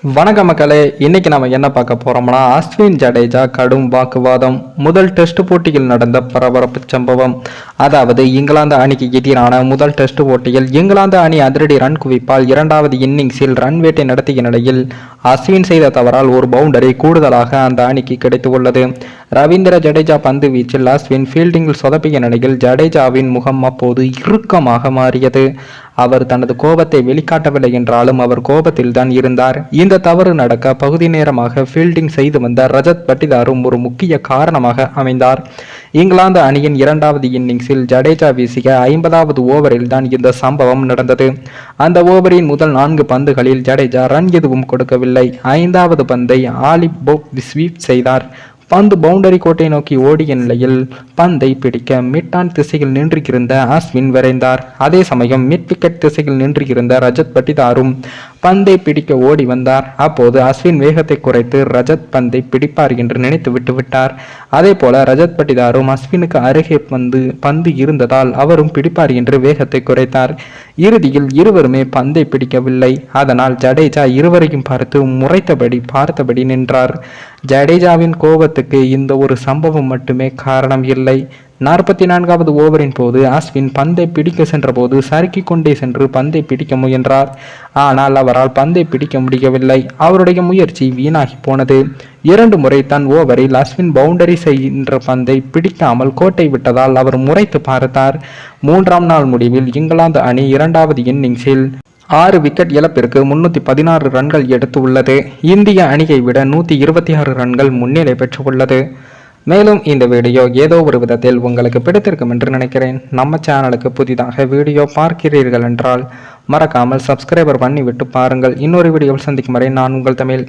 வணக்க மக்களே, இன்னைக்கு நம்ம என்ன பார்க்க போறோம்னா அஸ்வின் ஜடேஜா கடும் வாக்குவாதம். முதல் டெஸ்ட் போட்டியில் நடந்த பரபரப்பு சம்பவம். அதாவது இங்கிலாந்து அணிக்கு எதிரான முதல் டெஸ்ட் போட்டியில் இங்கிலாந்து அணி அதிரடி ரன் குவிப்பால் இரண்டாவது இன்னிங்ஸில் ரன் வேட்டை நடத்திய நிலையில் அஸ்வின் செய்த தவறால் ஒரு பவுண்டரி கூடுதலாக அந்த அணிக்கு கிடைத்துள்ளது. ரவீந்திர ஜடேஜா பந்து வீச்சில் அஸ்வின் ஃபீல்டிங்கில் சொதப்பிய நிலையில் ஜடேஜாவின் முகம் அப்போது இறுக்கமாக மாறியது. அவர் தனது கோபத்தை வெளிக்காட்டவில்லை என்றாலும் அவர் கோபத்தில் தான் இருந்தார். இந்த தவறு நடக்க பகுதி நேரமாக ஃபீல்டிங் செய்து வந்த ரஜத் பட்டிதாரும் ஒரு முக்கிய காரணமாக அமைந்தார். இங்கிலாந்து அணியின் இரண்டாவது இன்னிங்ஸில் ஜடேஜா வீசிய 50வது ஓவரில் தான் இந்த சம்பவம் நடந்தது. அந்த ஓவரின் முதல் 4 பந்துகளில் ஜடேஜா ரன் எதுவும் கொடுக்கவில்லை. 5வது பந்தை ஆலிப் போப் ஸ்வீப் செய்தார். பந்து பவுண்டரி கோட்டை நோக்கி ஓடிய நிலையில் பந்தை பிடிக்க மிட் ஆன் திசையில் நின்றிருந்த அஸ்வின் விரைந்தார். அதே சமயம் மிட் விக்கெட் திசையில் நின்றிருந்த ரஜத் பட்டிதாரும் பந்தை பிடிக்க ஓடி வந்தார். அப்போது அஸ்வின் வேகத்தை குறைத்து ரஜத் பந்தை பிடிப்பார் என்று நினைத்து விட்டுவிட்டார். அதே போல ரஜத் பட்டிதாரும் அஸ்வினுக்கு அருகே பந்து இருந்ததால் அவரும் பிடிப்பார் என்று வேகத்தை குறைத்தார். இறுதியில் இருவருமே பந்தை பிடிக்கவில்லை. அதனால் ஜடேஜா இருவரையும் பார்த்து பார்த்தபடி நின்றார். ஜடேஜாவின் கோபத்துக்கு இந்த ஒரு சம்பவம் மட்டுமே காரணம் இல்லை. 44வது ஓவரின் போது அஸ்வின் பந்தை பிடிக்க சென்றபோது சறுக்கி கொண்டே சென்று பந்தை பிடிக்க முயன்றார். ஆனால் அவரால் பந்தை பிடிக்க முடியவில்லை. அவருடைய முயற்சி வீணாகி போனது. 2 முறை தன் ஓவரில் அஸ்வின் பவுண்டரி சென்ற பந்தை பிடிக்காமல் கோட்டை விட்டதால் அவர் முறைத்து பார்த்தார். 3ஆம் நாள் முடிவில் இங்கிலாந்து அணி இரண்டாவது இன்னிங்ஸில் 6 விக்கெட் இழப்பிற்கு 316 ரன்கள் எடுத்து உள்ளது. இந்திய அணியை விட 126 ரன்கள் முன்னிலை பெற்றுள்ளது. மேலும் இந்த வீடியோ ஏதோ ஒரு விதத்தில் உங்களுக்கு பிடித்திருக்கும் என்று நினைக்கிறேன். நம்ம சேனலுக்கு புதிதாக வீடியோ பார்க்கிறீர்கள் என்றால் மறக்காமல் சப்ஸ்கிரைபர் பண்ணிவிட்டு பாருங்கள். இன்னொரு வீடியோவில் சந்திக்கும் வரை நான் உங்கள் தமிழ்.